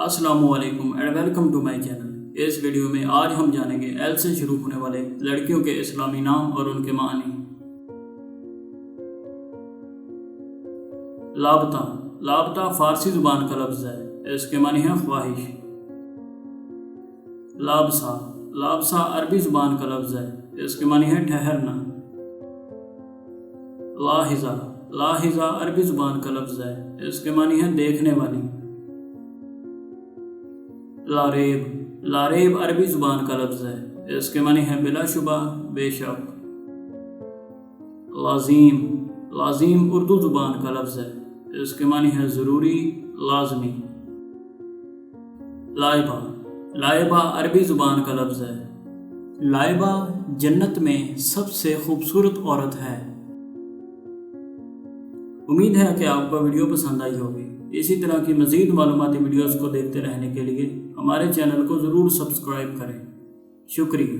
अस्सलामुअलैकुम and welcome to my channel. इस video में आज हम जानेंगे एल से शुरू होने वाले लड़कियों के इस्लामी नाम और उनके मानी। लाबता। लाबता फारसी जुबान का लफ्ज़ है, इसके मानी है ख्वाहिश। लाबसा। लाबसा अरबी जुबान का लफ्ज़ है, इसके मानी है ठहरना। लाहिजा। लाहिजा अरबी जुबान का लफ्ज़ है, इसके मानी है देखने वाली। लारेब। लारेब अरबी जुबान का लफ्ज़ है, इसके मानी है बिलाशुबा बेशक। लाजीम। लाजीम उर्दू जुबान का लफ्ज़ है, इसके मानी है ज़रूरी लाजमी। लाइबा। लाइबा अरबी जुबान का लफ्ज़ है। लाइबा जन्नत में सबसे खूबसूरत औरत है। उम्मीद है कि आपको वीडियो पसंद आई होगी। इसी तरह की मज़ीद मालूमाती वीडियोज़ को देखते रहने के लिए हमारे चैनल को ज़रूर सब्सक्राइब करें। शुक्रिया।